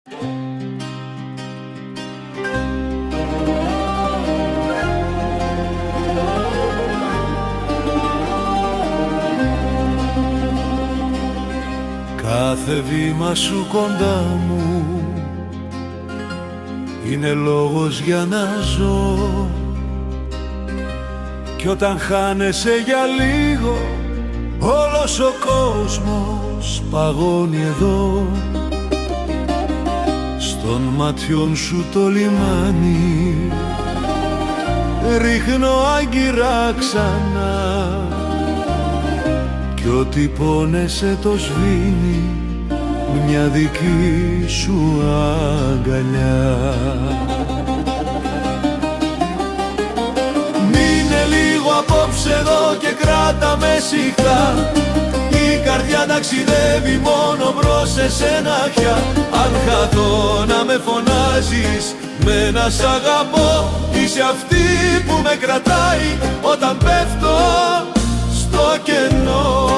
Κάθε βήμα σου κοντά μου είναι λόγος για να ζω, κι όταν χάνεσαι για λίγο όλος ο κόσμος παγώνει εδώ. Στον ματιών σου το λιμάνι ρίχνω άγκυρα ξανά, κι ό,τι πόνεσαι το σβήνει μια δική σου αγκαλιά. Μείνε λίγο απόψε εδώ και κράτα με σιχτά, η καρδιά ταξιδεύει μόνο προς εσένα πια. Αν χαθώ να με φωνάζεις με ένα σ' αγαπώ, είσαι αυτή που με κρατάει όταν πέφτω στο κενό.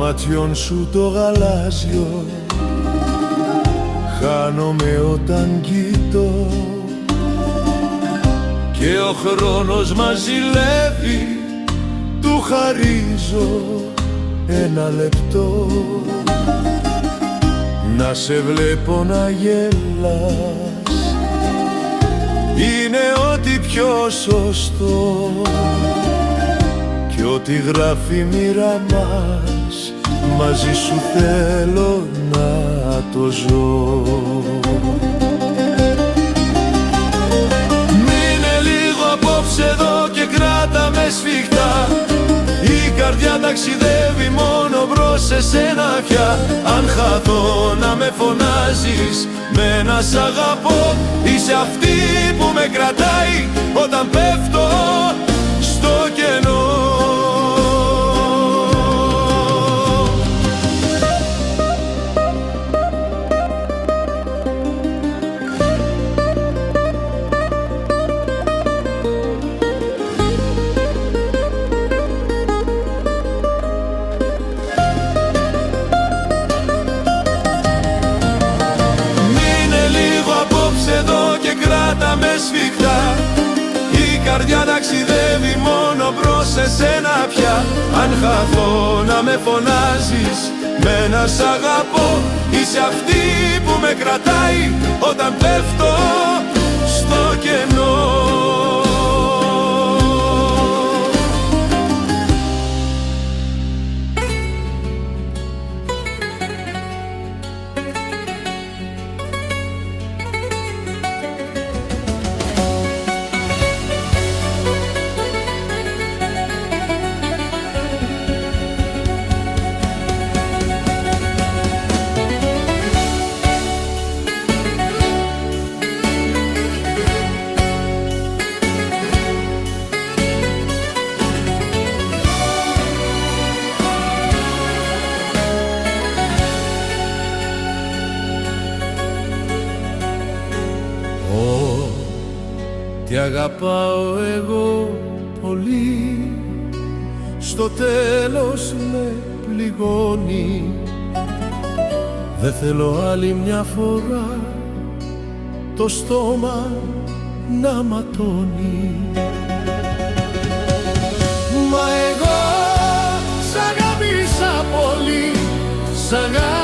Ματιών σου το γαλάζιο χάνομαι όταν κοιτώ, και ο χρόνος μας ζηλεύει, του χαρίζω ένα λεπτό. Να σε βλέπω να γελάς είναι ό,τι πιο σωστό, κι ό,τι γράφει η μοίρα μας μαζί σου θέλω να το ζω. Μείνε λίγο απόψε εδώ και κράτα με σφιχτά, η καρδιά ταξιδεύει μόνο προς εσένα πια. Αν χαθώ να με φωνάζεις με ένα σ' αγαπώ, είσαι αυτή που με κρατάει όταν πέφτω στο κενό. Με σφιχτά, η καρδιά ταξιδεύει μόνο προς εσένα πια. Αν χαθώ να με φωνάζεις με ένα σ' αγαπώ, είσαι αυτή που με κρατάει όταν πέφτω στο κενό. Τι αγαπάω εγώ πολύ, στο τέλος με πληγώνει. Δεν θέλω άλλη μια φορά το στόμα να ματώνει. Μα εγώ σ' αγάπησα πολύ, σ' αγάπησα,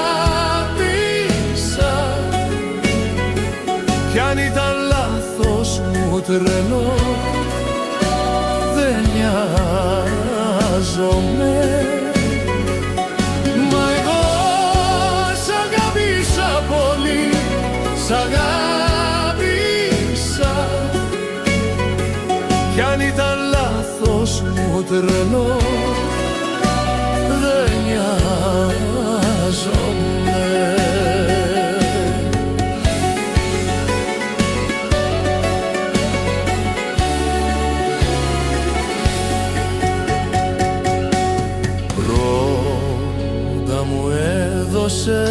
κι αν ήταν λάθος μου τρελό δεν νοιάζομαι. Μα εγώ σ' αγάπησα πολύ, σ' αγάπησα, κι αν ήταν λάθος μου τρελό δεν νοιάζομαι.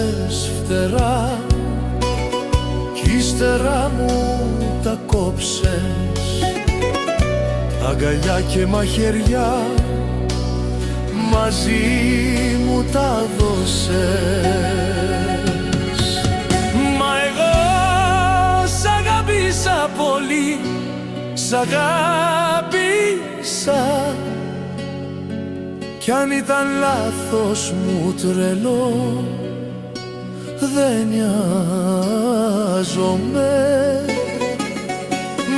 έβγαλες φτερά κι ύστερα μου τα κόψες, αγκαλιά και μαχαιριά μαζί μου τα δώσες. Μα εγώ σ' αγάπησα πολύ, σ' αγάπησα κι αν ήταν λάθος μου τρελό δεν νοιάζομαι.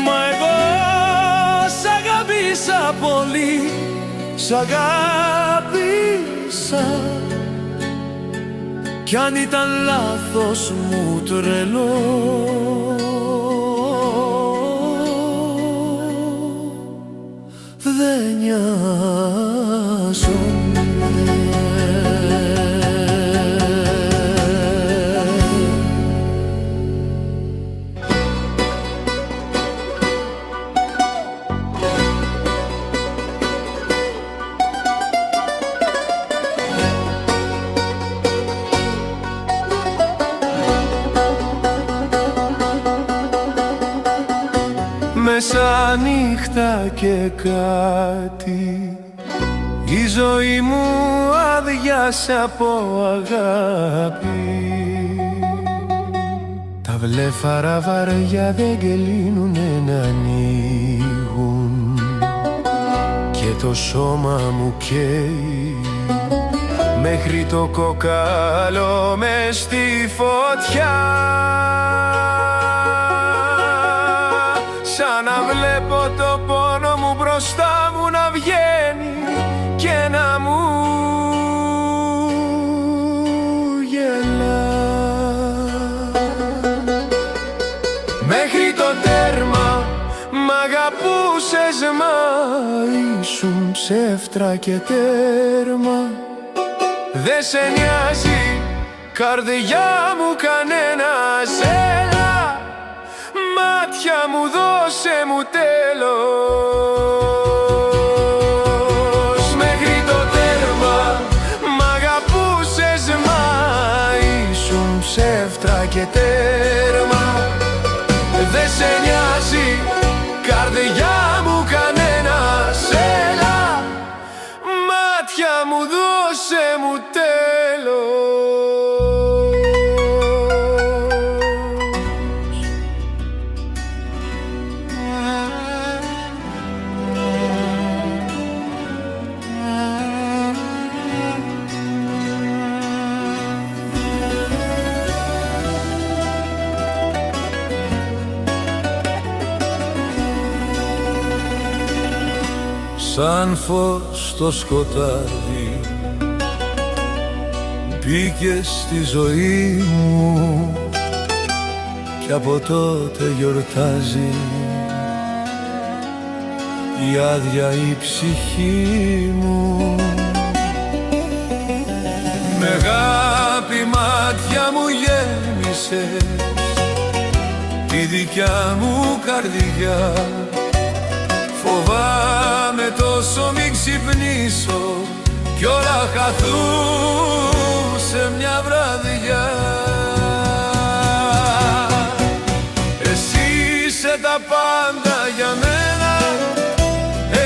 Μα εγώ σ' αγάπησα πολύ, σ' αγάπησα κι αν ήταν λάθος μου τρελό δεν νοιάζομαι. Μεσάνυχτα και κάτι η ζωή μου άδειασε από αγάπη. Τα βλέφαρα βαριά δεν καιλίνουνε να ανοίγουν και το σώμα μου καίει μέχρι το κόκαλο μες στη φωτιά. Σαν να βλέπω το πόνο μου μπροστά μου να βγαίνει και να μου γελά. Μέχρι το τέρμα μ' αγαπούσες, μα ήσουν ψεύτρα και τέρμα. Δε σε νοιάζει καρδιά μου κανένας, έλα μάτια μου δώσε μου τέλος. Μέχρι το τέρμα μ' αγαπούσες, μα ήσουν ψεύτρα και τέρμα. Δε σε νοιάζει καρδιά μου κανένας, έλα μάτια μου δώσε μου τέλος. Σαν φως στο σκοτάδι μπήκες στη ζωή μου κι από τότε γιορτάζει η άδεια η ψυχή μου. Με αγάπη μάτια μου γέμισες τη δικιά μου καρδιά. Φοβάμαι τόσο μη ξυπνήσω κι όλα χαθούν σε μια βραδιά. Εσύ είσαι τα πάντα για μένα,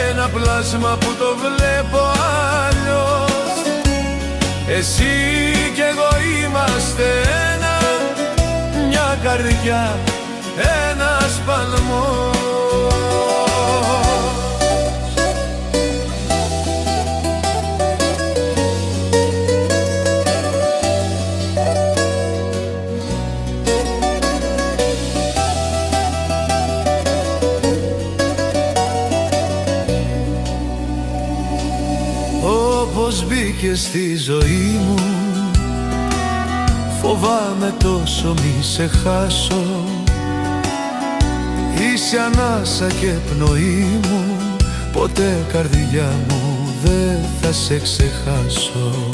ένα πλάσμα που το βλέπω αλλιώς. Εσύ κι εγώ είμαστε ένα, μια καρδιά, ένας παλμός. Όπως μπήκε στη ζωή μου, φοβάμαι τόσο μη σε χάσω. Είσαι ανάσα και πνοή μου, ποτέ καρδιά μου δεν θα σε ξεχάσω.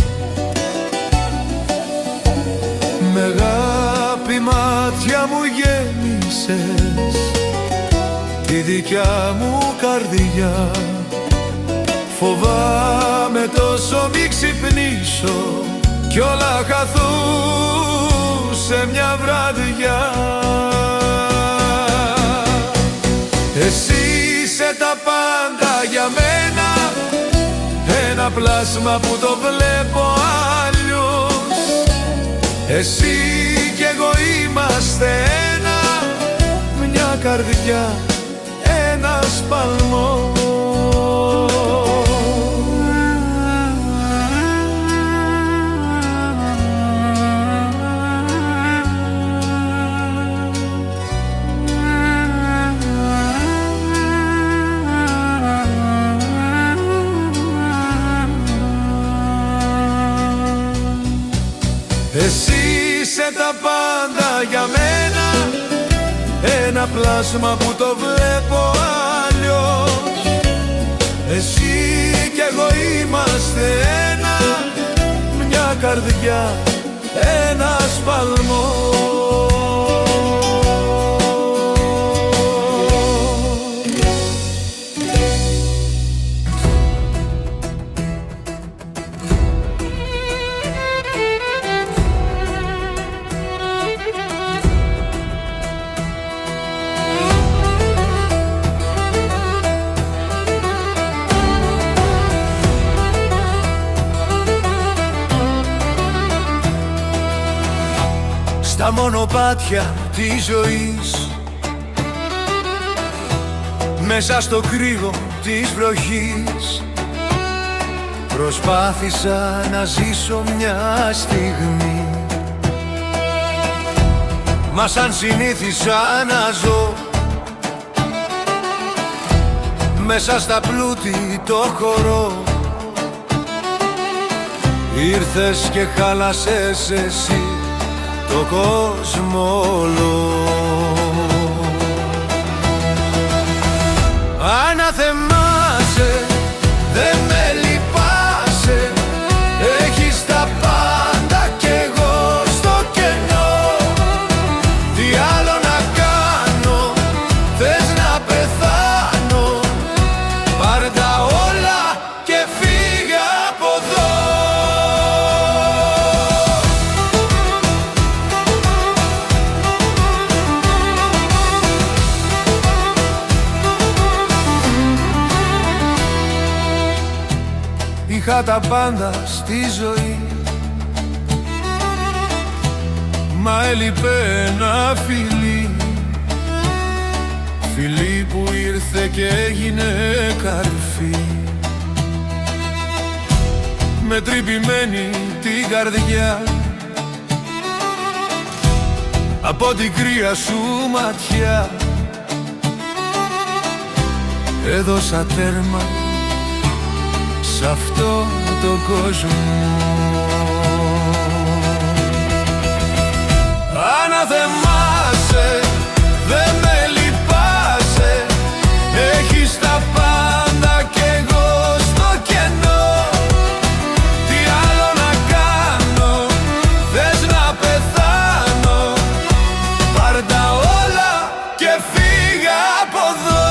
Με αγάπη μάτια μου γέμισες τη δικιά μου καρδιά. Φοβάμαι τόσο μη ξυπνήσω κι κι όλα χαθούν σε μια βραδιά. Εσύ είσαι τα πάντα για μένα, ένα πλάσμα που το βλέπω αλλιώς. Εσύ κι εγώ είμαστε ένα, μια καρδιά, ένα σπαλμό. Εσύ είσαι τα πάντα για μένα, ένα πλάσμα που το βλέπω αλλιώς. Εσύ κι εγώ είμαστε ένα, μια καρδιά, ένα σπαλμό. Στα μονοπάτια της ζωής, μέσα στο κρύο της βροχής, προσπάθησα να ζήσω μια στιγμή. Μα σαν συνήθισα να ζω μέσα στα πλούτη το χορό, ήρθες και χάλασες εσύ το κόσμο όλο. Αναθεμάσαι, δε με λυπάσαι, έχεις τα πάντα κι εγώ στο κενό. Τι άλλο να κάνω, θες να πεθάνω, πάρε τα όλα και φύγε από εδώ. Είχα τα πάντα στη ζωή, μα έλειπε ένα φιλί. Φιλί που ήρθε και έγινε καρφί, με τρυπημένη την καρδιά από την κρύα σου ματιά. Έδωσα τέρμα σ' αυτό το κόσμο. Αναθεμάσαι, δε με λυπάσαι, έχεις τα πάντα κι εγώ στο κενό. Τι άλλο να κάνω, θες να πεθάνω, πάρε τα όλα και φύγε από εδώ.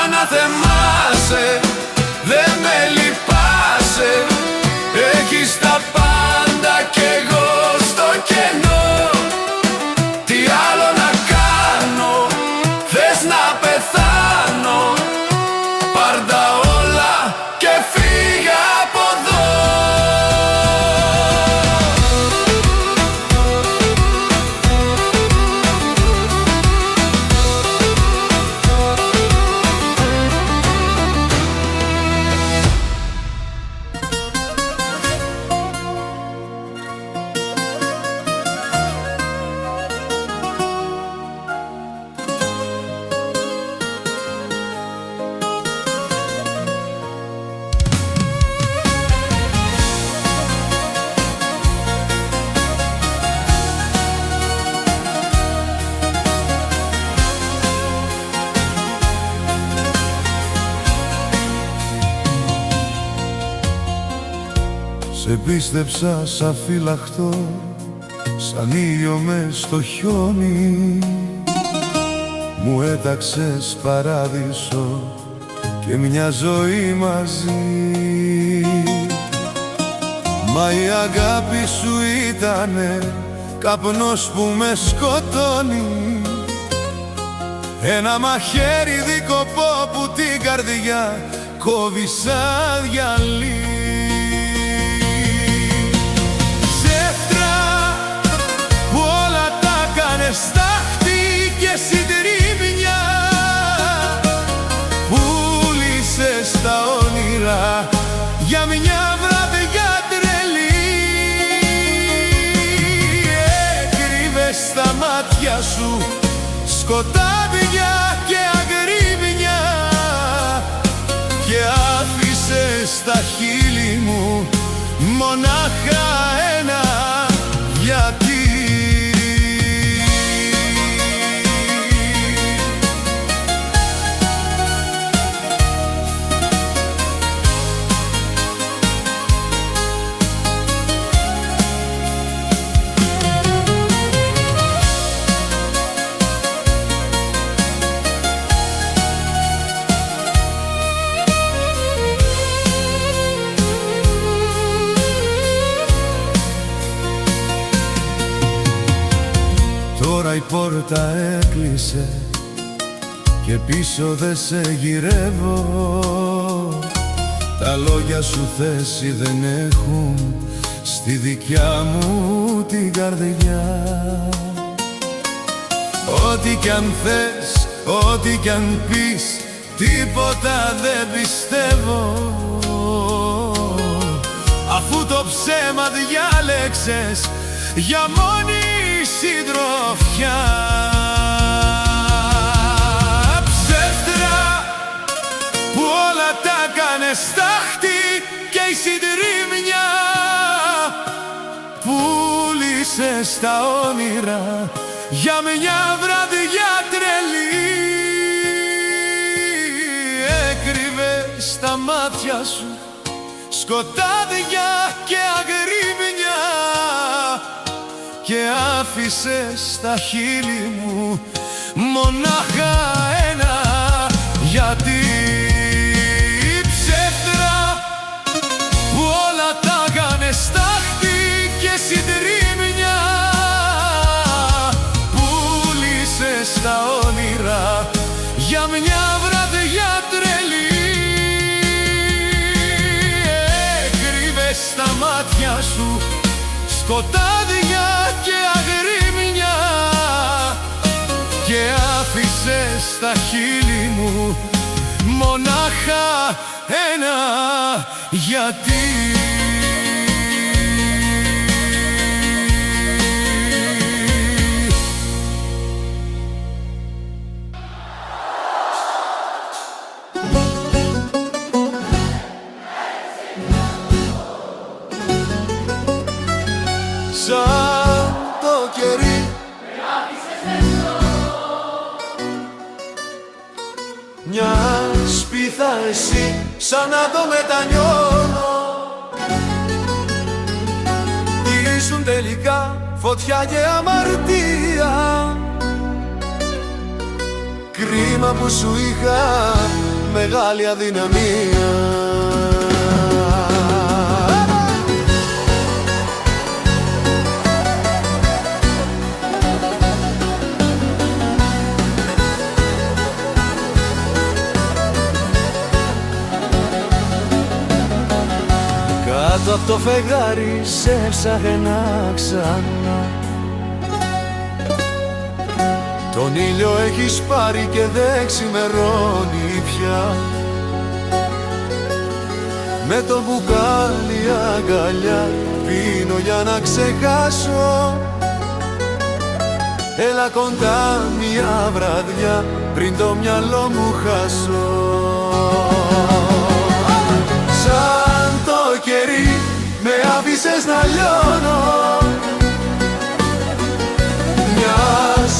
Αναθεμάσαι, δε με λυπάσαι, έχεις τα πάντα κι εγώ στο κενό. Τι άλλο να κάνω, θες να πεθάνω, πάρ' τα όλα και φύγε από εδώ. Σε πίστεψα σαν φυλαχτό, σαν ήλιο μες στο χιόνι. Μου έταξες παράδεισο και μια ζωή μαζί. Μα η αγάπη σου ήτανε καπνός που με σκοτώνει, ένα μαχαίρι δίκοπο που την καρδιά κόβει σαν γυαλί. Ψεύτρα που όλα τα κάνες στάχτη και συντρίμμια, πούλησες τα όνειρα για μια βραδιά τρελή. Έκρυβες στα μάτια σου σκοτάδια και αγρίμια και άφησες στα χείλη μου μονάχα ένα γιατί. Τώρα η πόρτα έκλεισε και πίσω δε σε γυρεύω. Τα λόγια σου θέση δεν έχουν στη δικιά μου την καρδιά. Ό,τι κι αν θες, ό,τι κι αν πεις, τίποτα δεν πιστεύω, αφού το ψέμα διάλεξες για μόνη συντροφιά. Ψεύτρα που όλα τα κάνες στάχτη και η συντρίμμια, πούλησες τα όνειρα για μια βραδιά τρελή. Έκρυβες στα μάτια σου σκοτάδια και αγρίμια και άφησες στα χείλη μου μονάχα ένα γιατί. Ψεύτρα που όλα τα κάνες στάχτη και συντρίμμια, πούλησες τα όνειρα για μια βραδιά τρελή. Έκρυβες στα μάτια σου σκοτάδια και αγρίμια και άφησες στα χείλη μου μονάχα ένα γιατί. Σαν το κερί με άφησες μέσα, μια σπίθα εσύ σαν να το μετανιώνω. Ήσουν τελικά φωτιά και αμαρτία, κρίμα που σου είχα μεγάλη αδυναμία. Κάτω απ' το φεγγάρι σε έψαχνα ξανά, τον ήλιο έχεις πάρει και δεν ξημερώνει πια. Με το μπουκάλι αγκαλιά πίνω για να ξεχάσω. Έλα κοντά μια βραδιά πριν το μυαλό μου χάσω. Σαν το κερί με άφησες να λιώνω, μια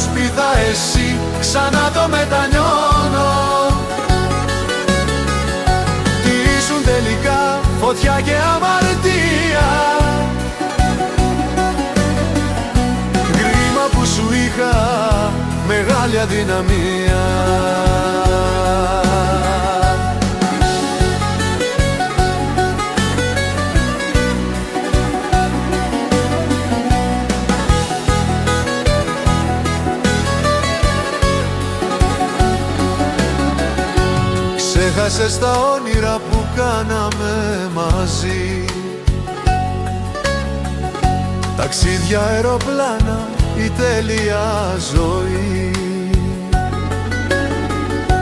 σπίθα εσύ ξανά το μετανιώνω. Τι ήσουν τελικά φωτιά και αμαρτία, αδυναμία. Ξέχασες τα όνειρα που κάναμε μαζί, ταξίδια, αεροπλάνα, η τέλεια ζωή.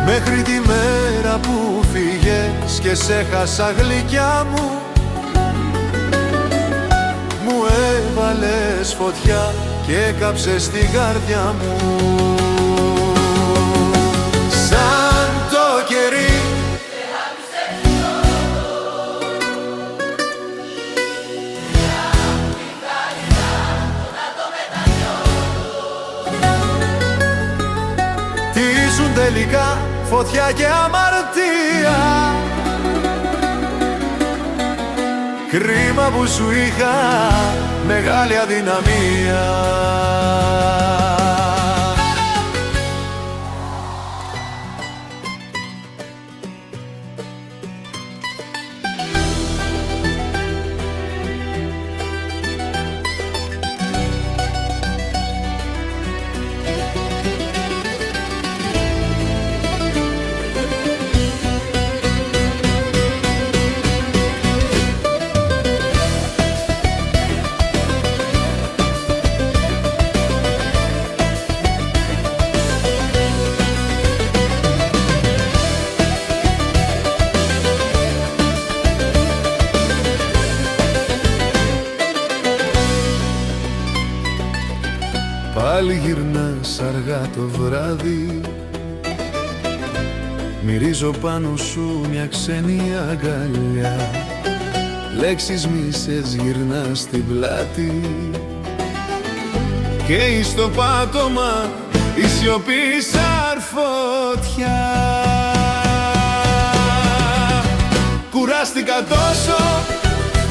Μέχρι τη μέρα που φύγες και σε χάσα γλυκιά μου, μου έβαλες φωτιά και έκαψες την καρδιά μου. Σαν το κερί τελικά φωτιά και αμαρτία. Κρίμα που σου είχα μεγάλη αδυναμία. Πάλι γυρνάς αργά το βράδυ, μυρίζω πάνω σου μια ξένη αγκαλιά. Λέξεις μίσες γυρνάς στην πλάτη και εις το πάτωμα η σιωπή σαν φωτιά. Κουράστηκα τόσο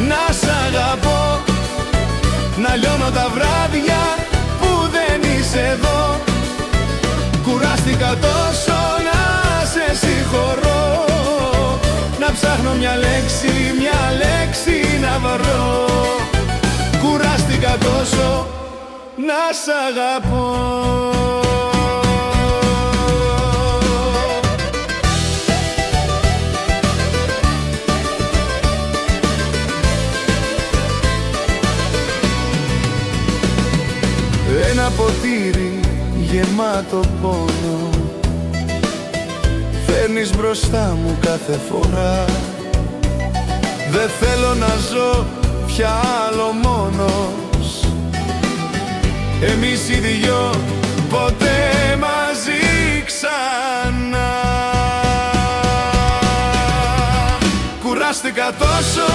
να σ' αγαπώ, να λιώνω τα βράδια εδώ. Κουράστηκα τόσο να σε συγχωρώ, να ψάχνω μια λέξη να βρω. Κουράστηκα τόσο να σ' αγαπώ. Ένα ποτήρι γεμάτο πόνο φέρνεις μπροστά μου κάθε φορά. Δεν θέλω να ζω πια άλλο μόνος, εμείς οι δυο ποτέ μαζί ξανά. Κουράστηκα τόσο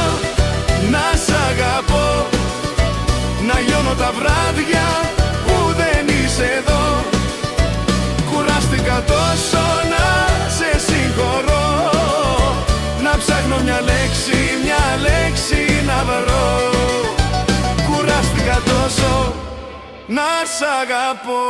να σ' αγαπώ, να λιώνω τα βράδια που δεν είσαι εδώ. Κουράστηκα τόσο να σε συγχωρώ, να ψάχνω μια λέξη να βρω. Κουράστηκα τόσο να σ' αγαπώ.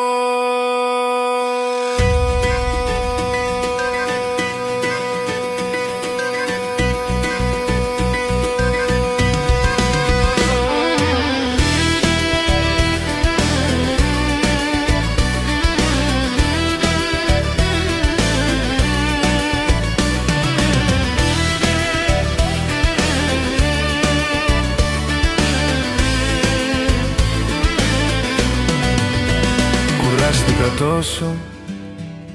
Κουράστηκα τόσο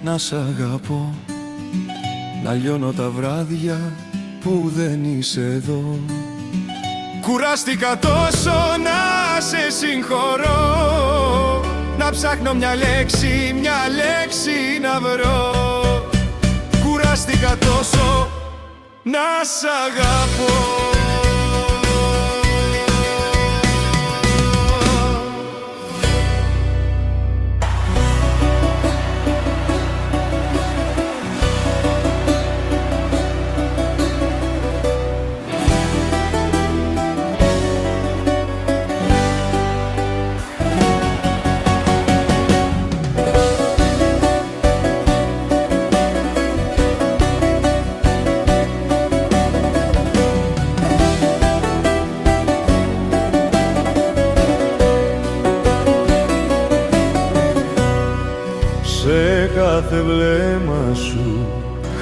να σ' αγαπώ, να λιώνω τα βράδια που δεν είσαι εδώ. Κουράστηκα τόσο να σε συγχωρώ, να ψάχνω μια λέξη να βρω. Κουράστηκα τόσο να σ' αγαπώ.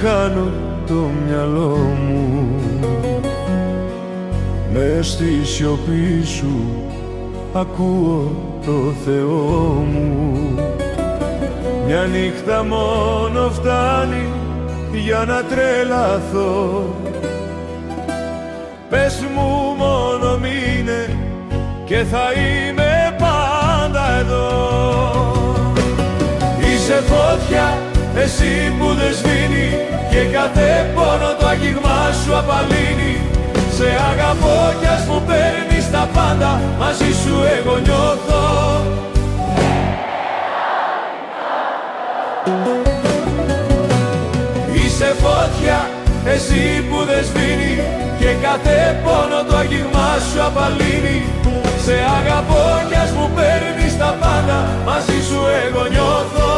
χάνω το μυαλό μου. Μες στη σιωπή σου ακούω το Θεό μου. Μια νύχτα μόνο φτάνει για να τρελαθώ. Πες μου μόνο μείνε και θα είμαι πάντα εδώ. Είσαι φωτιά, εσύ που δεν σβήνει, και κάθε πόνο το άγγιγμά σου απαλύνει. Σε αγαπώ κι ας μου παίρνεις τα πάντα, μαζί σου εγώ νιώθω. Είσαι φωτιά, εσύ που δεν σβήνει, και κάθε πόνο το άγγιγμά σου απαλύνει. Σε αγαπώ κι ας μου παίρνεις τα πάντα, μαζί σου εγώ νιώθω.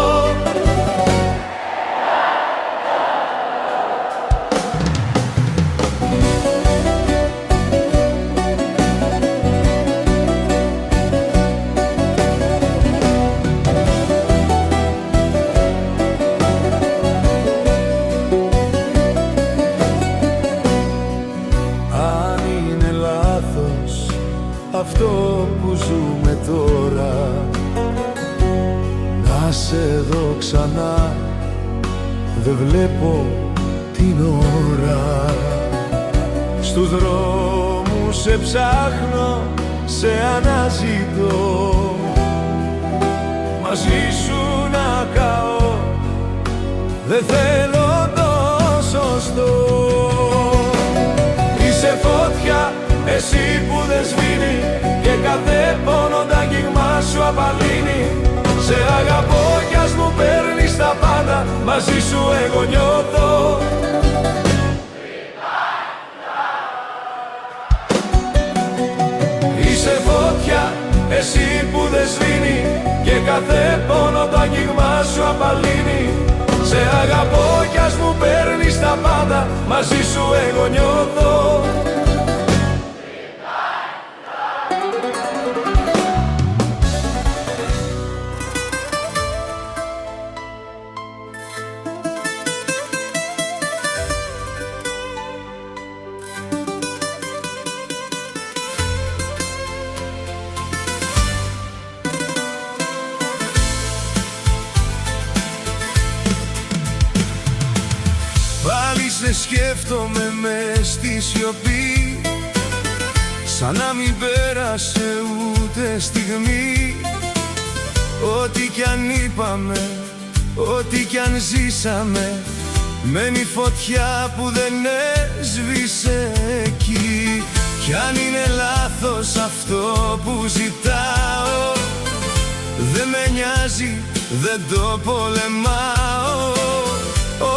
Αυτό που ζούμε τώρα, να σε δω ξανά, δεν βλέπω την ώρα. Στους δρόμους σε ψάχνω, σε αναζητώ, μαζί σου να καώ, δεν θέλω το σωστό. Είσαι φωτιά, εσύ που δεν σβήνει, και κάθε πόνο τ' άγγιγμά σου απαλύνει. Σε αγαπώ κι ας μου παίρνεις τα πάντα, μαζί σου εγώ νιώθω. Είσαι φωτιά, εσύ που δεν σβήνει, και κάθε πόνο τ' άγγιγμά σου απαλύνει. Σε αγαπώ κι ας μου παίρνεις τα πάντα, μαζί σου εγώ νιώθω. Σε σκέφτομαι μες στη σιωπή, σαν να μην πέρασε ούτε στιγμή. Ό,τι κι αν είπαμε, ό,τι κι αν ζήσαμε, μένει φωτιά που δεν έσβησε εκεί. Κι αν είναι λάθος αυτό που ζητάω, δεν με νοιάζει, δεν το πολεμάω.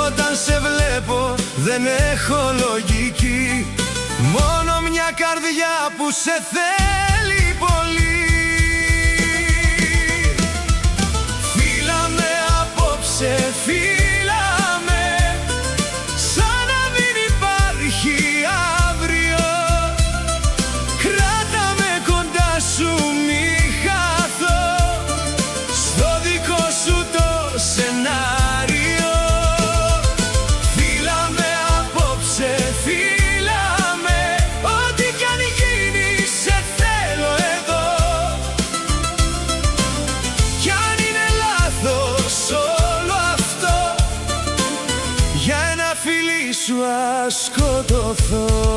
Όταν σε βλέπω δεν έχω λογική, μόνο μια καρδιά που σε θέλει πολύ. Φίλα με απόψε, φίλα με, σαν να μην υπάρχει αύριο. Κράτα με κοντά σου, μη χαθώ στο δικό σου το σενάριο. Σου ας σκοτωθώ.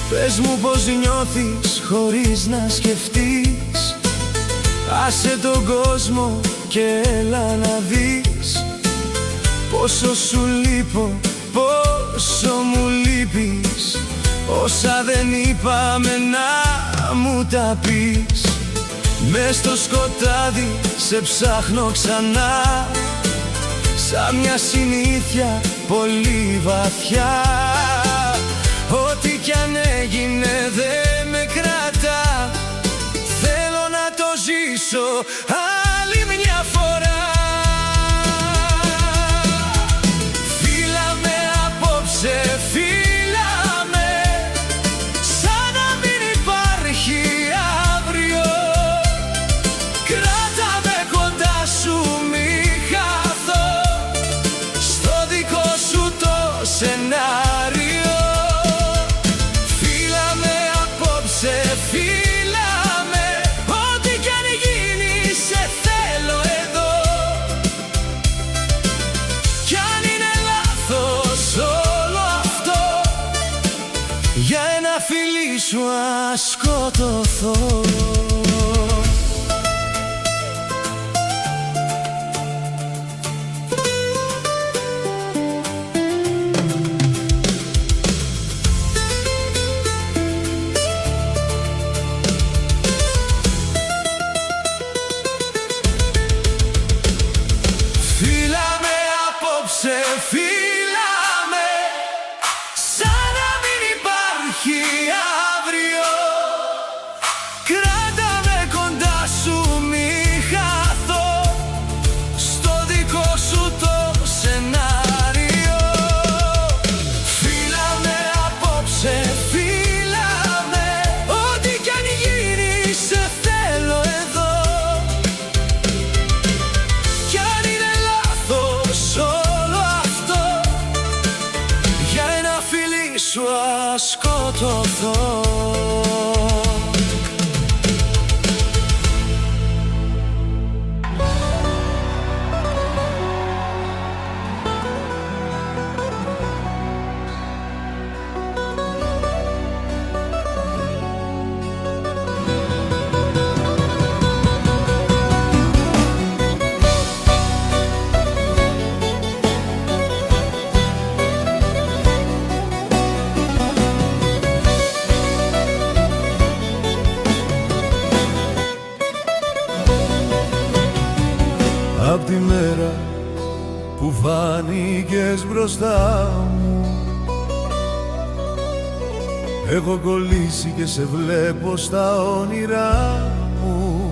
Πες μου πως νιώθεις χωρίς να σκεφτείς. Άσε τον κόσμο και έλα να δεις πόσο σου λείπω, πόσο μου λείπεις. Όσα δεν είπαμε να μου τα πεις. Μες στο σκοτάδι σε ψάχνω ξανά, σαν μια συνήθεια πολύ βαθιά. Ό,τι κι αν έγινε δεν με κρατά, θέλω να το ζήσω άλλη μια. σου ας σκοτωθώ. Φύλαμε απόψε, φύλαμε, σαν να μην υπάρχει αύριο. Κράτα με κοντά σου, μη χαθώ στο δικό σου το σενάριο. Φύλαμε απόψε, φύλαμε, ό,τι κι αν γίνει σε θέλω εδώ. Κι αν είναι λάθος όλο αυτό, για ένα φιλί σου ας σκοτωθώ. Απ' τη μέρα που φάνηκες μπροστά μου, έχω κολλήσει και σε βλέπω στα όνειρά μου.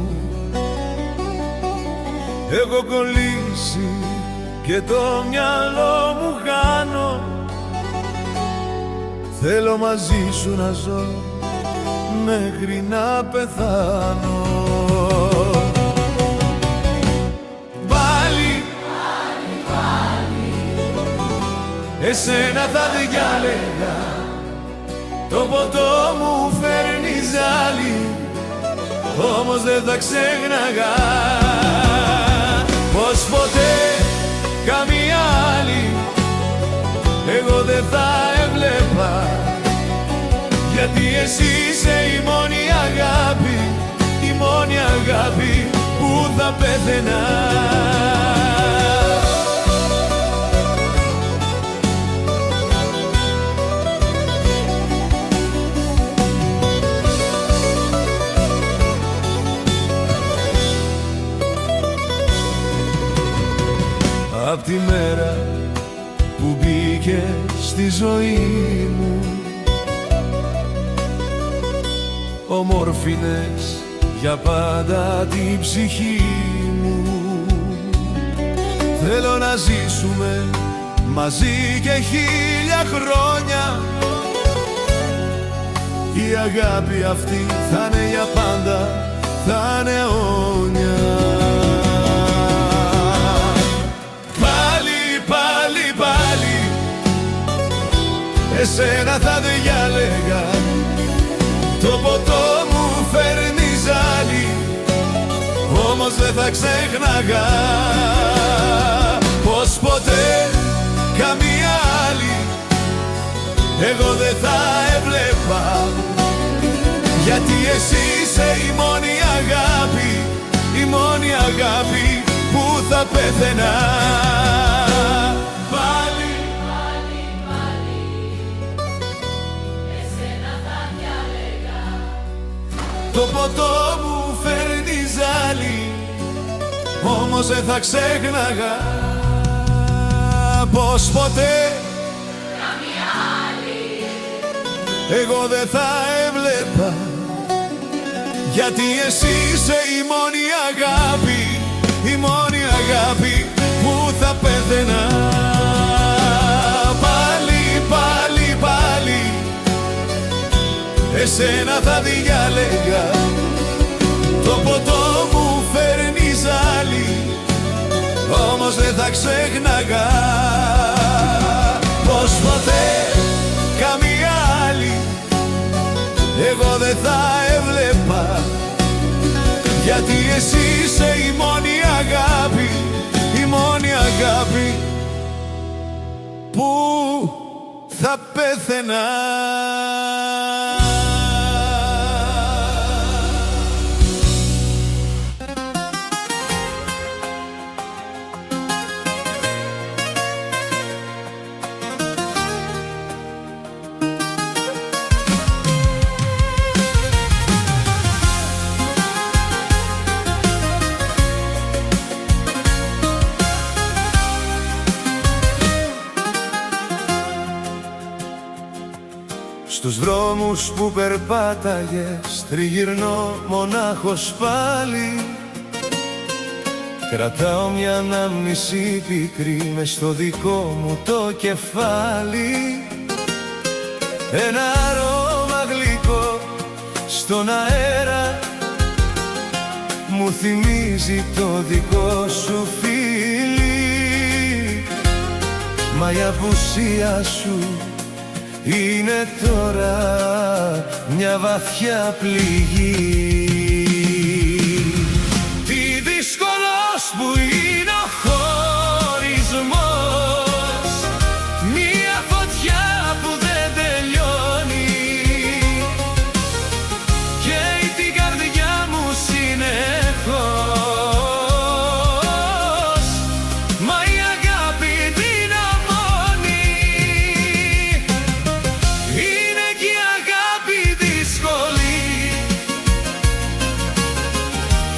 Έχω κολλήσει και το μυαλό μου χάνω. Θέλω μαζί σου να ζω μέχρι να πεθάνω. Εσένα θα διάλεγα, το ποτό μου φέρνει ζάλι, όμως δεν θα ξέχναγα πως ποτέ καμία άλλη εγώ δεν θα έβλεπα, γιατί εσύ είσαι η μόνη αγάπη, η μόνη αγάπη που θα πέθαινα. Απ' τη μέρα που μπήκε στη ζωή μου, ομόρφινες για πάντα την ψυχή μου. Θέλω να ζήσουμε μαζί και 1000 χρόνια. Η αγάπη αυτή θα είναι για πάντα, θα είναι αιώνια. Εσένα θα διάλεγα, το ποτό μου φέρνει ζάλι, όμως δεν θα ξέχναγα πως ποτέ καμία άλλη εγώ δεν θα έβλεπα, γιατί εσύ είσαι η μόνη αγάπη, η μόνη αγάπη που θα πέθαινα. Το ποτό μου φέρνει ζάλι, όμως δεν θα ξέχναγα πως ποτέ καμία άλλη εγώ δεν θα έβλεπα, γιατί εσύ είσαι η μόνη αγάπη, η μόνη αγάπη που θα πέθαινα. Πάλι, πάλι, πάλι εσένα θα διάλεγα, το ποτό μου φέρνει ζάλι, όμως δεν θα ξέχναγα πως ποτέ καμία άλλη εγώ δεν θα έβλεπα, γιατί εσύ είσαι η μόνη αγάπη, η μόνη αγάπη που θα πέθαινα. Στους δρόμους που περπάταγες τριγυρνώ μονάχος πάλι. Κρατάω μια ανάμνηση πικρή μες στο δικό μου το κεφάλι. Ένα αρώμα γλυκό στον αέρα μου θυμίζει το δικό σου φίλι. Μα η απουσία σου είναι τώρα μια βαθιά πληγή. Τι δύσκολος που είναι ο χωρισμός, μια φωτιά που δεν τελειώνει. Καίει την καρδιά μου συνεχώς, μα η αγάπη δυναμώνει. Είναι και η αγάπη δύσκολη,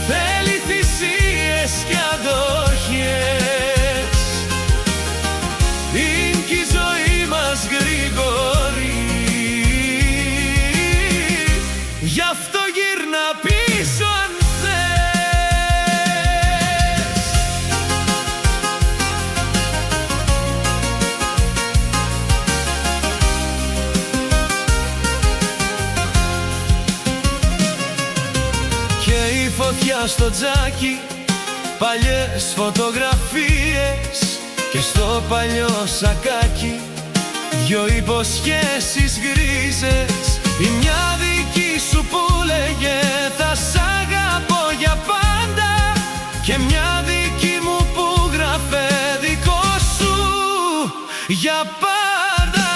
θέλει θυσίες και αντοχές. Είναι και η ζωή μας γρήγορη, γι' αυτό γύρνα πίσω αν θες. Και η φωτιά στο τζάκι, παλιές φωτογραφίες, και στο παλιό σακάκι δυο υποσχέσεις γκρίζες. Η μια δική σου που λέγε θα σ' αγαπώ για πάντα, και μια δική μου που γράφε δικό σου για πάντα.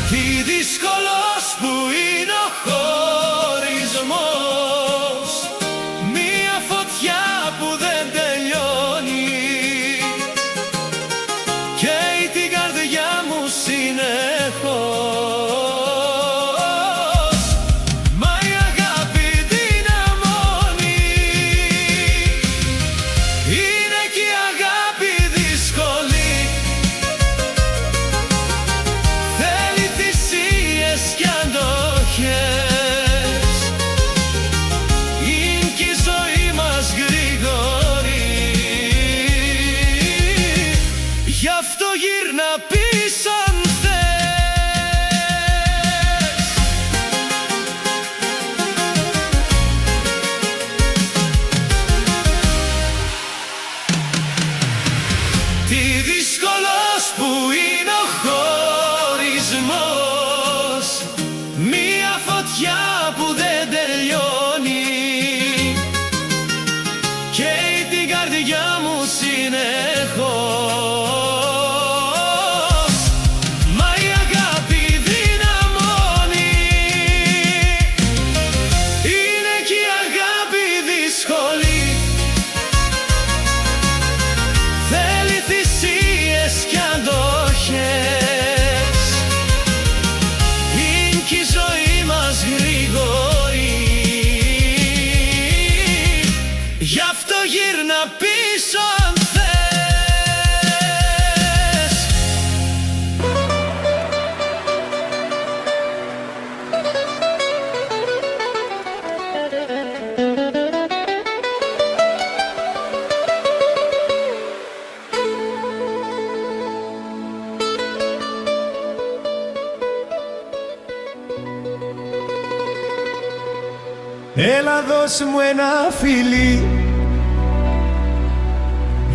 Τι δύσκολος που είναι ο χωρισμός, μια φωτιά που δεν τελειώνει. Καίει την καρδιά μου συνεχώς, μα η αγάπη δυναμώνει. Είναι και η αγάπη δύσκολη, θέλει θυσίες και αντοχές. Είναι και η ζωή μας γρήγορη, γι' αυτό γύρνα πίσω αν θες. Τι δύσκολος που είναι ο χωρισμός, μια φωτιά που δεν τελειώνει. Καίει την καρδιά μου συνεχώς, μα η αγάπη δυναμώνει. Είναι και η αγάπη δύσκολη, θέλει θυσίες και αντοχές. Είναι και η ζωή μας γρήγορη, γι' αυτό γύρνα πίσω αν θες. Έλα δώσ' μου ένα φιλί,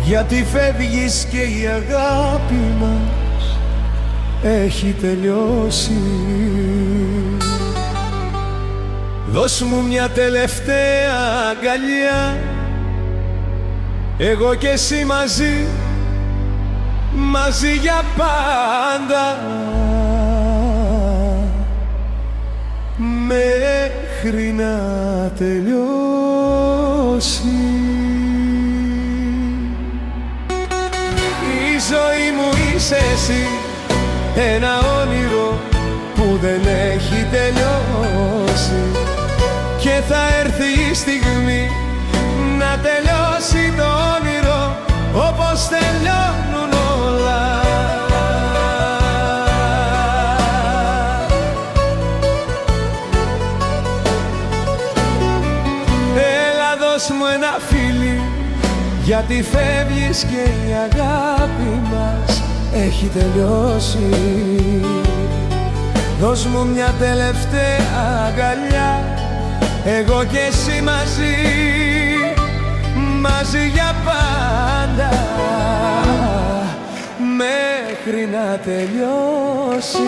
γιατί φεύγεις και η αγάπη μας έχει τελειώσει. Δώσ' μου μια τελευταία αγκαλιά, εγώ και εσύ μαζί, μαζί για πάντα, μέχρι να τελειώσει. Η ζωή μου είσαι εσύ, ένα όνειρο που δεν έχει τελειώσει, και θα έρθει η στιγμή να τελειώσει το όνειρο όπως τελειώνουν όλα. φίλοι, γιατί φεύγεις και η αγάπη μας έχει τελειώσει. Δώσ' μου μια τελευταία αγκαλιά, εγώ και εσύ μαζί, μαζί για πάντα, μέχρι να τελειώσει.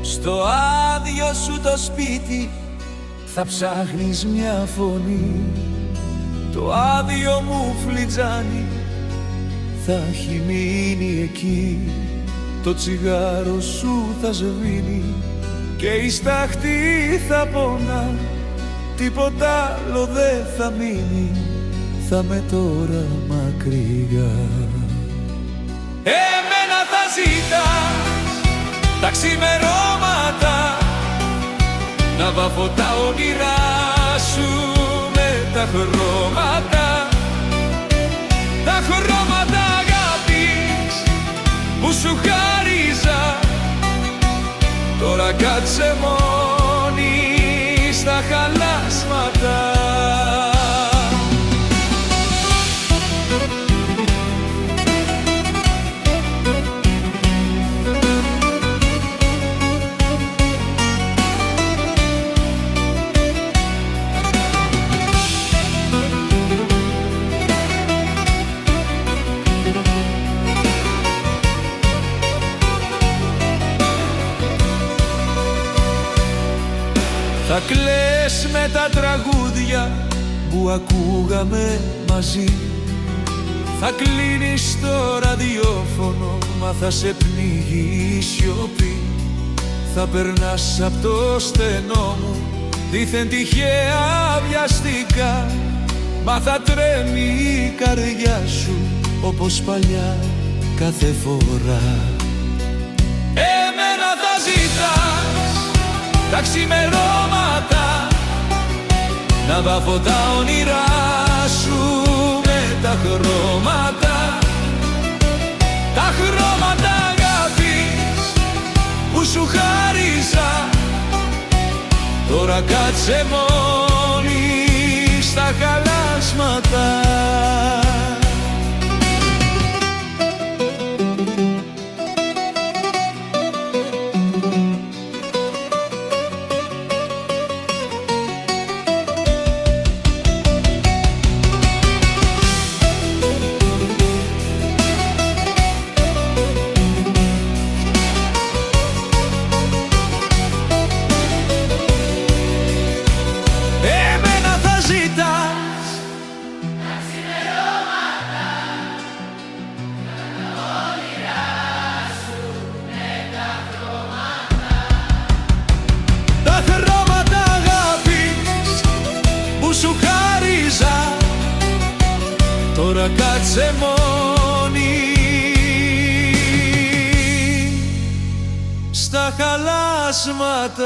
Στο άδειο σου το σπίτι θα ψάχνεις μια φωνή, το άδειο μου φλιτζάνι θα έχει μείνει εκεί. Το τσιγάρο σου θα σβήνει και η στάχτη θα πονά, τίποτα άλλο δεν θα μείνει, θα με τώρα μακριά. Εμένα θα ζητάς τα ξημερώματα, να βάφω τα όνειρά σου με τα χρώματα, τα χρώματα αγάπης που σου χάριζα. Τώρα κάτσε μόνη στα χαλάσματα. Θα κλαις με τα τραγούδια που ακούγαμε μαζί, θα κλείνεις το ραδιόφωνο, μα θα σε πνίγει η σιωπή. Θα περνάς απ' το στενό μου, δίθεν τυχαία βιαστικά, μα θα τρέμει η καρδιά σου όπως παλιά κάθε φορά. Εμένα θα ζητάς τα ξημερώματα, να βάφω τα όνειρά σου με τα χρώματα, τα χρώματα αγάπης που σου χάριζα. Τώρα κάτσε μόνη στα χαλάσματα. Τώρα κάτσε μόνη στα χαλάσματα.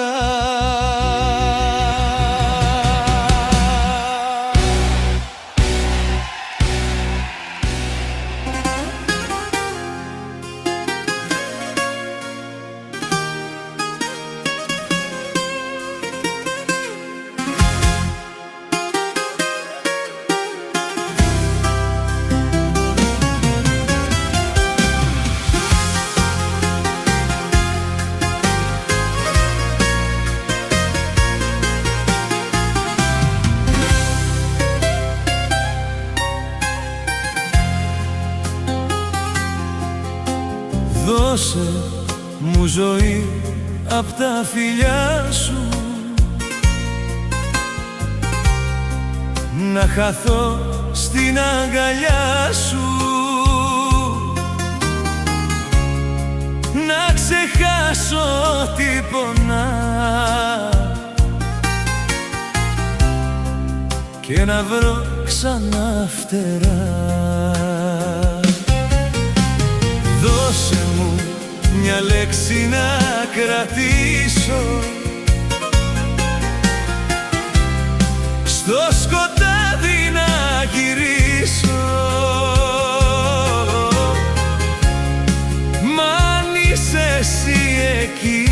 Δώσε μου ζωή απ' τα φιλιά σου, να χαθώ στην αγκαλιά σου, να ξεχάσω τι πονά και να βρω ξανά φτερά. Δώσε μου μια λέξη να κρατήσω, στο σκοτάδι να γυρίσω. Μ' αν είσαι εσύ εκεί,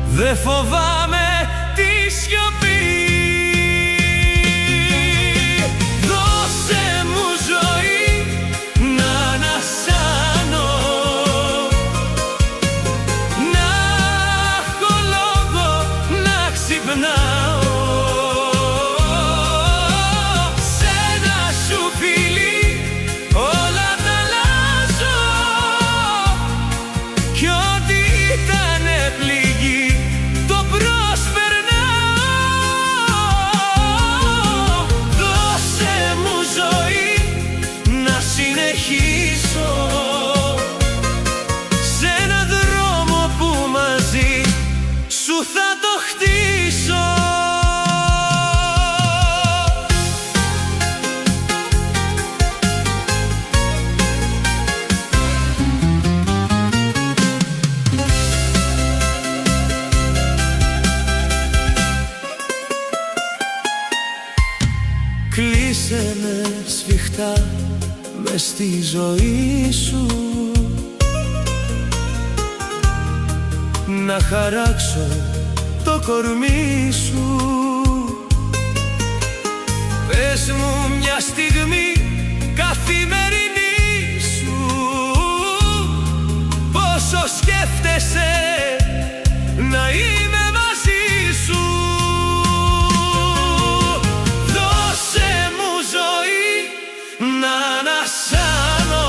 δε φοβάμαι τη σιωπή. Δώσε μου ζωή να ανασάνω, να έχω λόγο να ξυπνάω. Σ' ένα σου φιλί όλα τα αλλάζω, κι ό,τι ήτανε πληγή το προσπερνάω. Δώσε μου ζωή να συνεχίσω σε έναν δρόμο που μαζί σου θα το χτίσω. Κλείσε με σφιχτά μες στη ζωή σου, να χαράξω το κορμί σου. Πες μου μια στιγμή καθημερινή σου, πόσο σκέφτεσαι να είμαι μαζί σου. Δώσε μου ζωή να ανασάνω,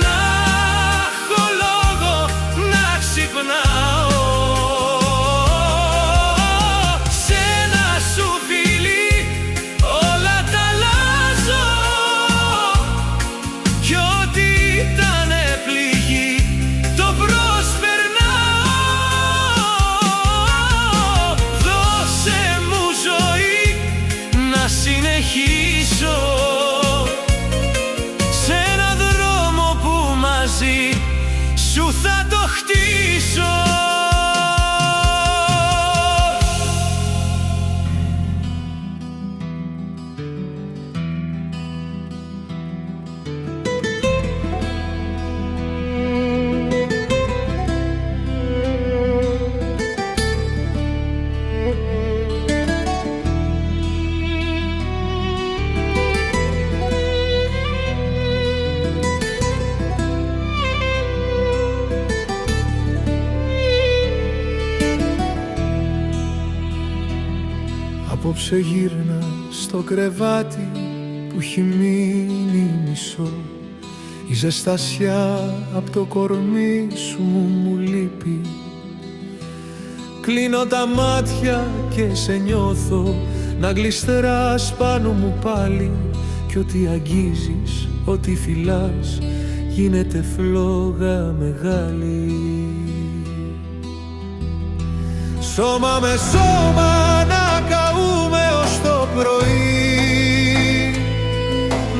να έχω λόγο να ξυπνάω. Σ' ένα σου φιλί όλα τα αλλάζω, κι ό,τι ήτανε πληγή το προσπερνάω. Δώσε μου ζωή να συνεχίσω σε έναν δρόμο που μαζί σου θα το χτίσω. Απόψε γύρνα στο κρεβάτι που έχει μείνει μισό. Η ζεστασιά απ' το κορμί σου μου λείπει. Κλείνω τα μάτια και σε νιώθω να γλιστράς πάνω μου πάλι, κι ό,τι αγγίζεις, ό,τι φυλάς γίνεται φλόγα μεγάλη. Σώμα με σώμα να καούμε ως το πρωί,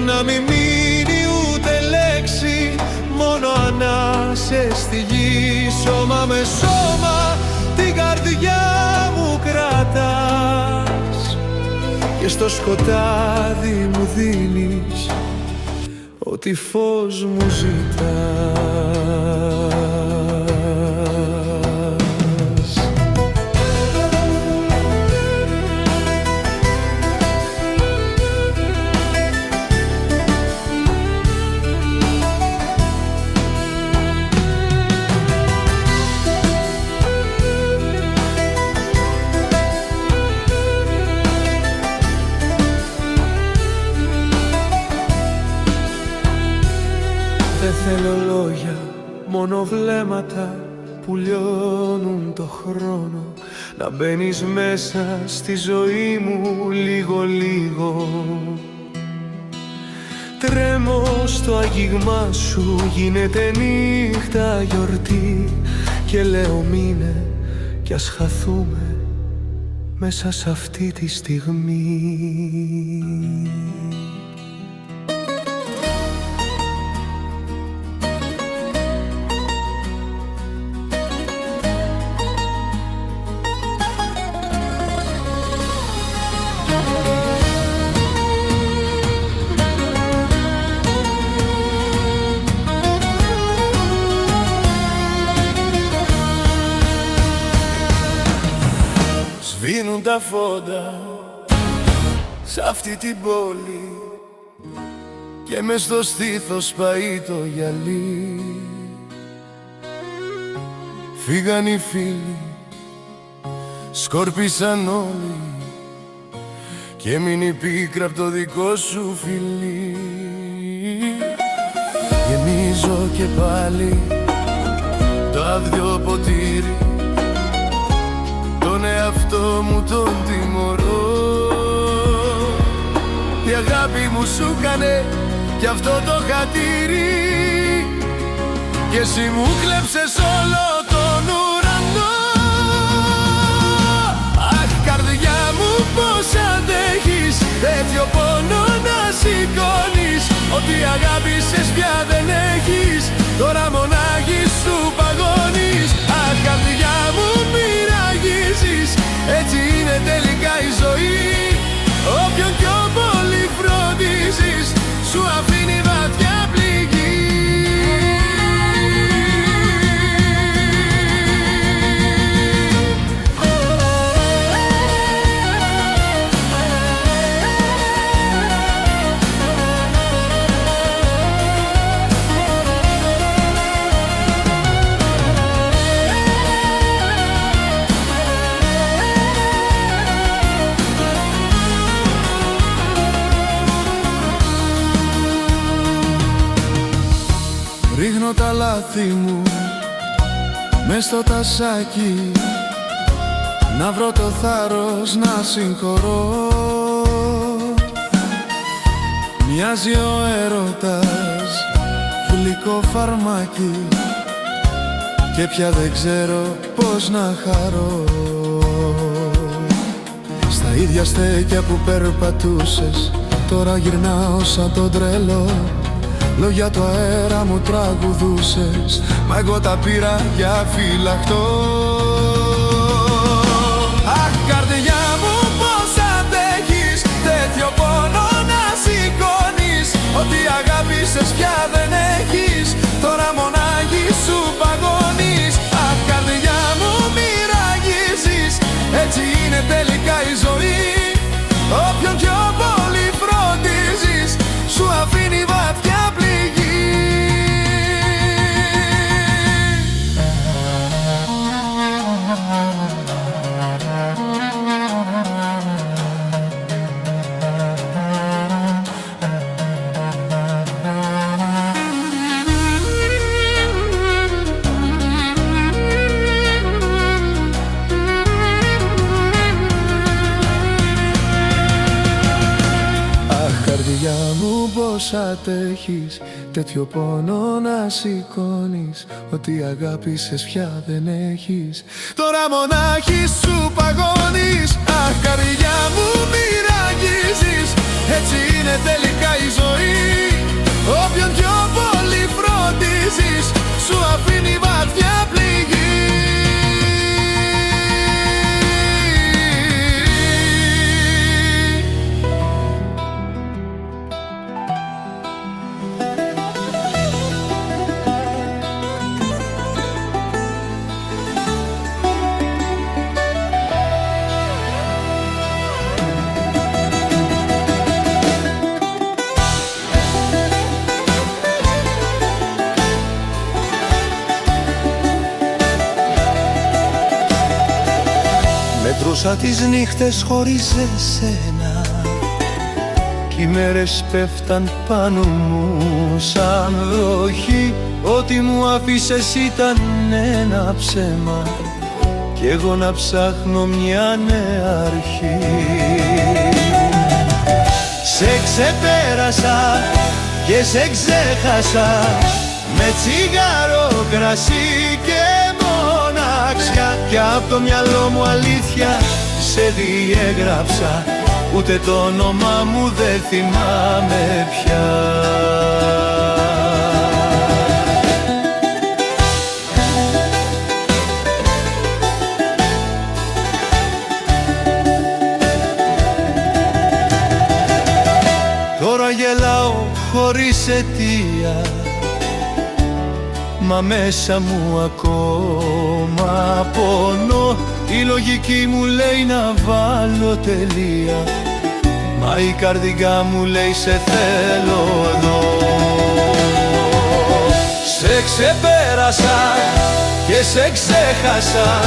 να μην μείνει ούτε λέξη, μόνο ανάσες στη γη. Σώμα με σώμα την καρδιά μου κρατάς και στο σκοτάδι μου δίνεις ό,τι φως μου ζητάς. Δεν θέλω λόγια, μόνο βλέμματα που λιώνουν το χρόνο, να μπαίνεις μέσα στη ζωή μου λίγο-λίγο. Τρέμω στο αγγίγμα σου, γίνεται νύχτα γιορτή και λέω μείνε κι ας χαθούμε μέσα σ' αυτή τη στιγμή. Σβήνουν τα φώτα σ' αυτή την πόλη και μες στο στήθος πάει το γυαλί. Φύγαν οι φίλοι, σκόρπισαν όλοι και έμεινε η πίκρα απ' το δικό σου φιλί. Γεμίζω και πάλι το άδειο ποτήρι, τον εαυτό μου τον τιμωρώ. Η αγάπη μου σου κάνε κι αυτό το χατήρι και εσύ μου κλέψες όλο τον ουρανό. Αχ καρδιά μου πως αντέχεις τέτοιο πόνο να σηκώνεις, ότι αγάπησες πια δεν έχεις, τώρα μονάχη σου παγώνεις. Αχ καρδιά μου μη ραγίζεις, έτσι είναι τελικά η ζωή, όποιον πιο πολύ φροντίζεις σου αφήνει βαθιά πληγή. Ρίχνω τα λάθη μου μες στο τασάκι, να βρω το θάρρος να συγχωρώ. Μοιάζει ο έρωτας γλυκό φαρμάκι και πια δεν ξέρω πώς να χαρώ. Στα ίδια στέκια που περπατούσες τώρα γυρνάω σαν τον τρελό. Λόγια το αέρα μου τραγουδούσες, μα εγώ τα πήρα για φυλαχτό. Αχ καρδιά μου πως αντέχεις τέτοιο πόνο να σηκώνεις, ότι αγάπησες πια δεν έχεις, τώρα μονάχη σου παγώνεις. Αχ καρδιά μου μη ραγίζεις, έτσι είναι τελικά η ζωή, όποιον πιο πολύ φροντίζεις σου αφήνει βαθιά πληγή. Καρδιά μου πως αντέχεις τέτοιο πόνο να σηκώνεις, ότι αγάπησες πια δεν έχεις, τώρα μονάχη σου παγώνεις. Αχ καρδιά μου μη ραγίζεις, έτσι είναι τελικά η ζωή, όποιον πιο πολύ φροντίζεις σου αφήνει βαθιά πληγή. Μετρούσα τις νύχτες χωρίς εσένα κι οι μέρες πέφταν πάνω μου σαν βροχή. Ό,τι μου άφησες ήταν ένα ψέμα κι εγώ να ψάχνω μια νέα αρχή. Σε ξεπέρασα και σε ξέχασα με τσιγάρο, κρασί και μοναξιά, κι απ' το μυαλό μου αλήθεια σε διέγραψα, ούτε το όνομά μου δεν θυμάμαι πια. Τώρα γελάω χωρίς αιτία, μα μέσα μου ακόμα πονώ. Η λογική μου λέει να βάλω τελεία, μα η καρδιά μου λέει σε θέλω εδώ. Σε ξεπέρασα και σε ξέχασα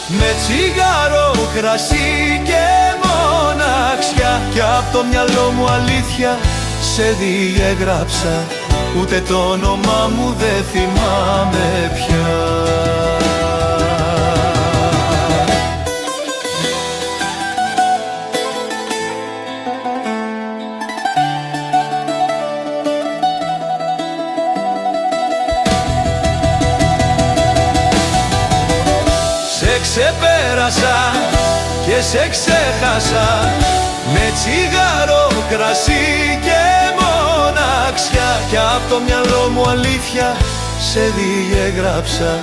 με τσιγάρο, κρασί και μοναξιά, κι απ' το μυαλό μου αλήθεια σε διέγραψα, ούτε το όνομά μου δεν θυμάμαι πια. Σε ξεπέρασα και σε ξέχασα με τσιγάρο, κρασί και μοναξιά, κι απ' το μυαλό μου αλήθεια σε διέγραψα,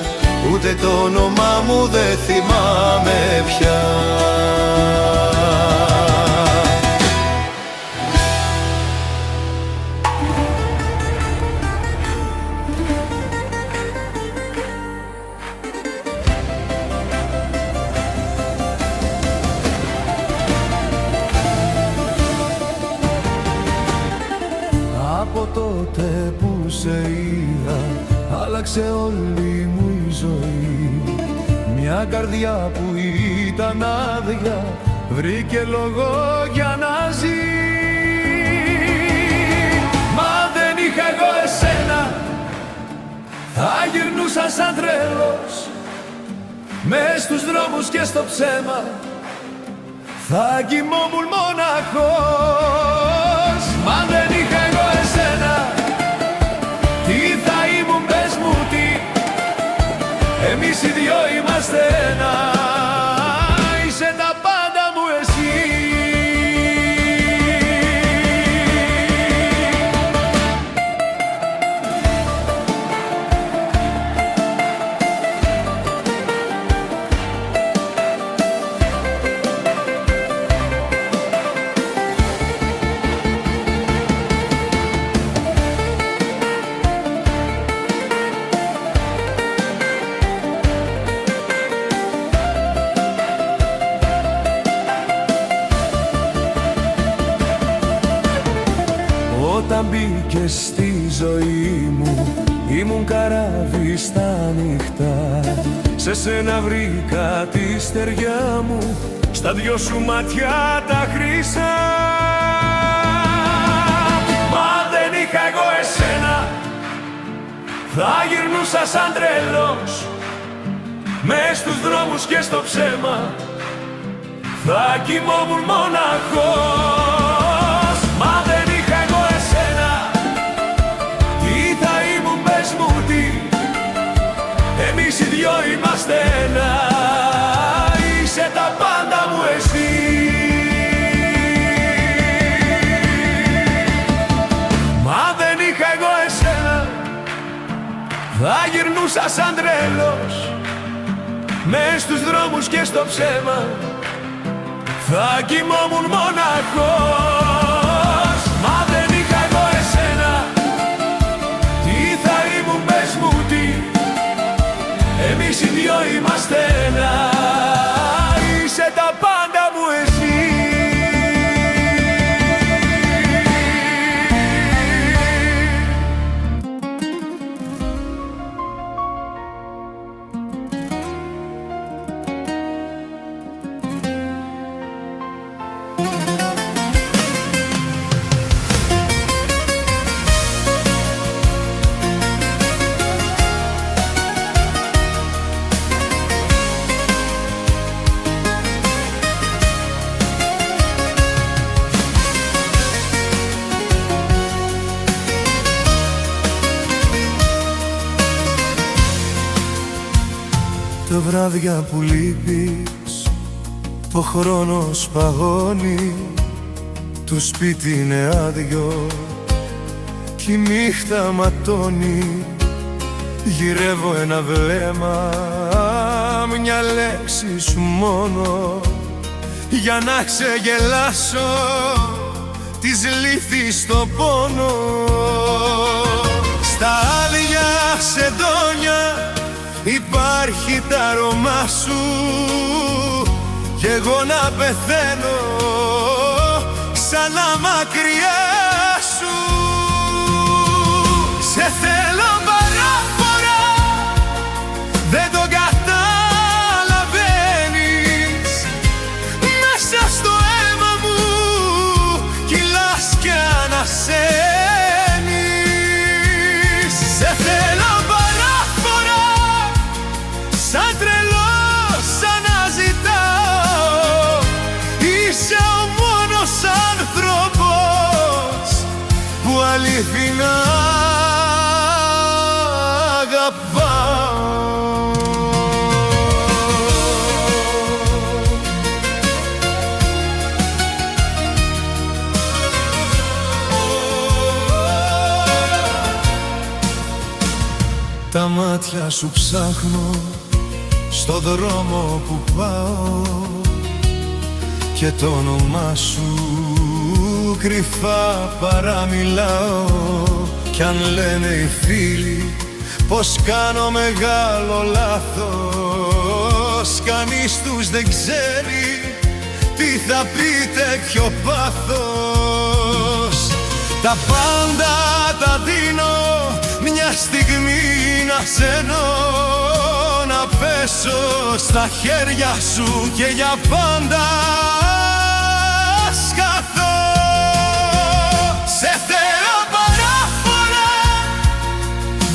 ούτε το όνομά μου δεν θυμάμαι πια. Από τότε που σε είδα άλλαξε όλη μου η ζωή. Μια καρδιά που ήταν άδεια βρήκε λόγο για να ζει. Μα δεν είχα εγώ εσένα, θα γυρνούσα σαν τρέλος μες στους δρόμους και στο ψέμα, θα κοιμόμουν μοναχός. Μα δεν είχα εγώ εσένα, τι θα ήμουν, πες μου τι, εμείς οι δυο είμαστε ένα, είσαι τα πάντα μου εσύ. Όταν μπήκες στη ζωή μου ήμουν καράβι στα νύχτα, σε σένα βρήκα τη στεριά μου, στα δυο σου μάτια τα χρυσά. Μα δεν είχα εγώ εσένα, θα γυρνούσα σαν τρελός μες στους δρόμους και στο ψέμα, θα κοιμόμουν μοναχός. Μα δεν είχα εγώ εσένα, τι θα ήμουν, πες μου τι, εμείς οι δυο είμαστε ένα, είσαι τα πάντα μου εσύ. Μα δεν είχα εγώ εσένα, θα γυρνούσα σαν τρέλος μες στους δρόμους και στο ψέμα, θα κοιμόμουν μοναχός. Μα δεν είχα εγώ εσένα, τι θα ήμουν, πες μου τι, εμείς οι δυο είμαστε ένα, είσαι τα πάντα μου εσύ. Τα βράδια που λείπεις, το χρόνος παγώνει, το σπίτι είναι άδειο κι η νύχτα ματώνει. Γυρεύω ένα βλέμμα, μια λέξη σου μόνο, για να ξεγελάσω της λύθης το πόνο. Στα άλια σεντόνια υπάρχει τ' αρώμα σου κι εγώ να πεθαίνω ξανά μακριά σου. Σε θέλω παράφορα, δεν το καταλαβαίνεις. Μέσα στο αίμα μου κυλάς κι ανασένεις. Σε θέλω παράφορα, σαν τρελός αναζητάω. Είσαι ο μόνος άνθρωπος που αληθινά αγαπάω. Τα μάτια σου ψάχνω στο δρόμο που πάω και το όνομά σου κρυφά παραμιλάω. Κι αν λένε οι φίλοι πως κάνω μεγάλο λάθος, κανείς τους δεν ξέρει τι θα πει τέτοιο πάθος. Τα πάντα τα δίνω μια στιγμή να σένω, να πέσω στα χέρια σου και για πάντα σκαθώ. Σε θέλω παράφορα,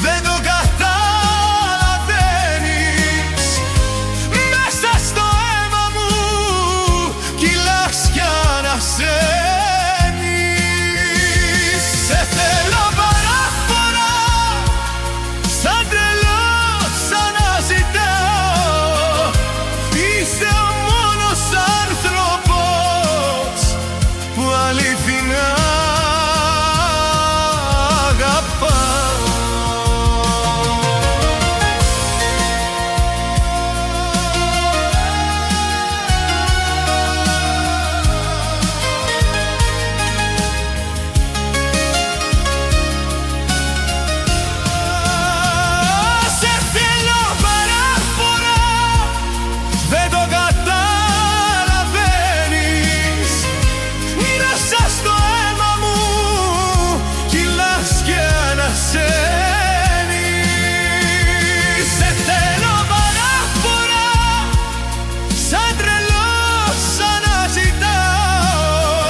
δεν το καταλαβαίνεις. Μέσα στο αίμα μου κυλάς κι ανασένεις. Σε θέλω παράφορα, σαν τρελός αναζητάω. Είσαι ο μόνος άνθρωπος που αληθινά αγαπάω. Σε θέλω παράφορα, δεν το καταλαβαίνεις. Μέσα στο αίμα μου κυλάς και ανασένεις. Σε θέλω παράφορα, σαν τρελός αναζητάω.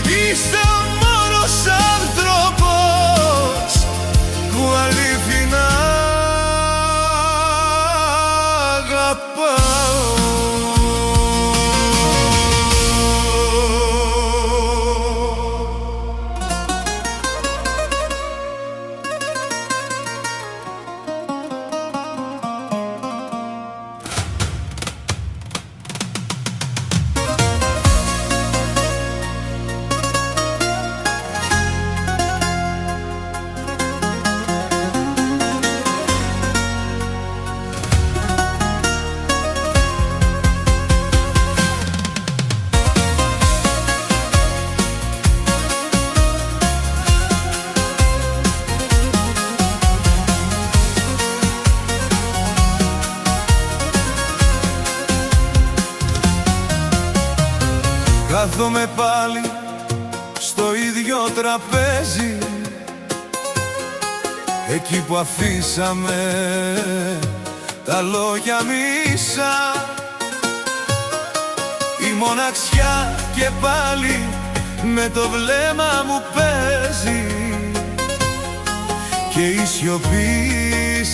Είσαι ο μόνος άνθρωπος που αληθινά αγαπάω. Κάθομαι πάλι στο ίδιο τραπέζι, εκεί που αφήσαμε τα λόγια μίσα. Η μοναξιά και πάλι με το βλέμμα μου παίζει και η σιωπή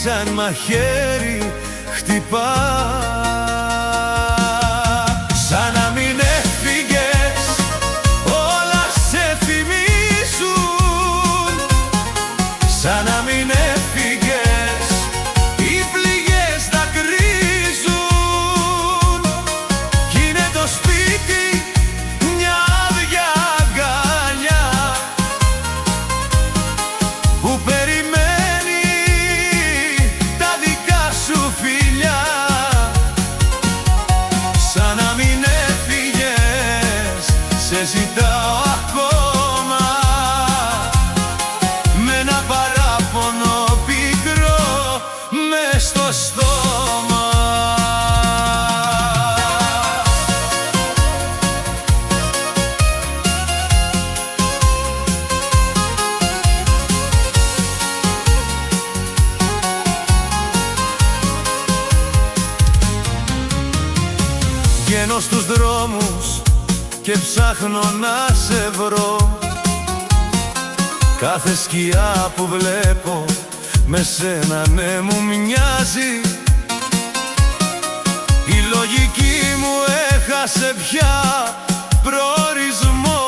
σαν μαχαίρι χτυπά. Σαν να μην έφυγες, όλα σε θυμίζουν. Σαν να μην έφυγες, οι πληγές δακρύζουν. Βγαίνω στους δρόμους και ψάχνω να σε βρω. Κάθε σκιά που βλέπω με σένα ναι μου μοιάζει. Η λογική μου έχασε πια προορισμό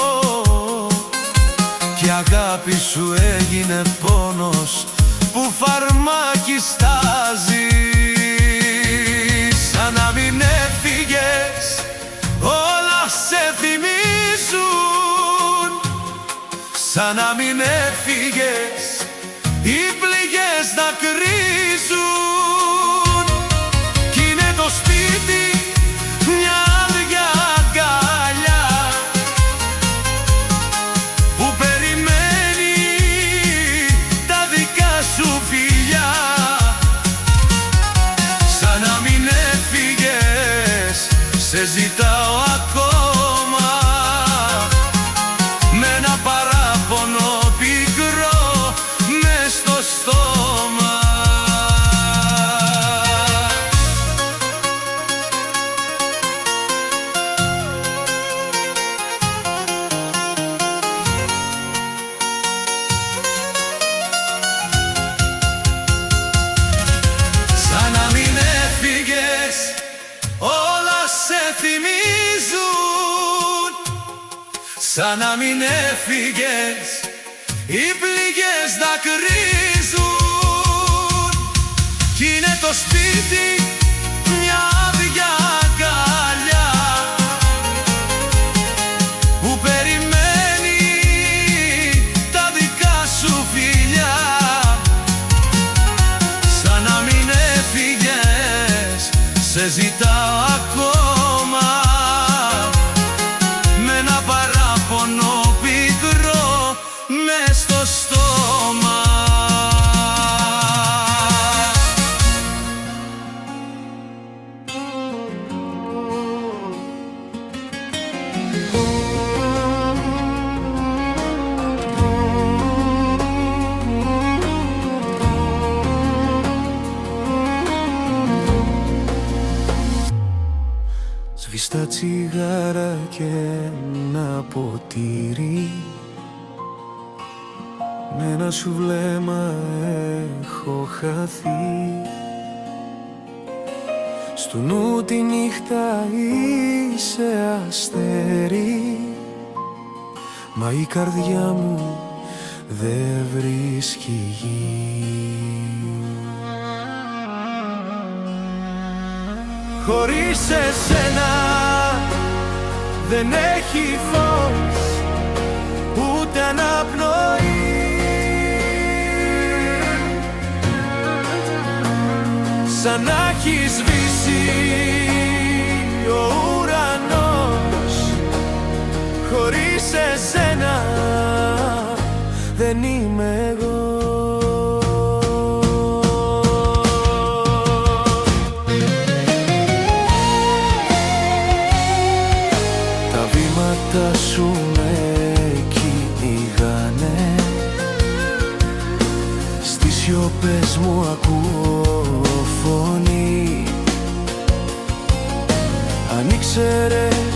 και η αγάπη σου έγινε πόνος που φαρμάκι στάζει. Σαν να μην έφυγες, όλα σε θυμίζουν. Σαν να μην έφυγες, οι πληγές δακρύζουν. Κι είναι το σπίτι μια άδεια αγκαλιά που περιμένει τα δικά σου φιλιά. Σαν να μην έφυγες, σε ζητάω ακόμα με ένα παράπονο πικρό μες στο στόμα. Σαν να μην έφυγες, όλα σε θυμίζουν. Σαν να μην έφυγες, οι πληγές δακρύζουν. Κι είναι το σπίτι μια άδεια αγκαλιά που περιμένει τα δικά σου φιλιά. Σαν να μην έφυγες, σε ζητάω ακόμα με ένα παράπονο πικρό μες στο στόμα. Σβηστά τσιγάρα και ένα ποτήρι, με ένα σου βλέμμα έχω χαθεί. Στου νου τη νύχτα είσαι αστέρι, μα η καρδιά μου δεν βρίσκει γη. Χωρίς εσένα δεν έχει φως ούτε αναπνοή. Σαν να έχει σβήσει ο ουρανός. Χωρίς εσένα δεν είμαι εγώ. Τα σου με κυνηγάνε, στις σιωπές μου ακούω φωνή. Αν ήξερες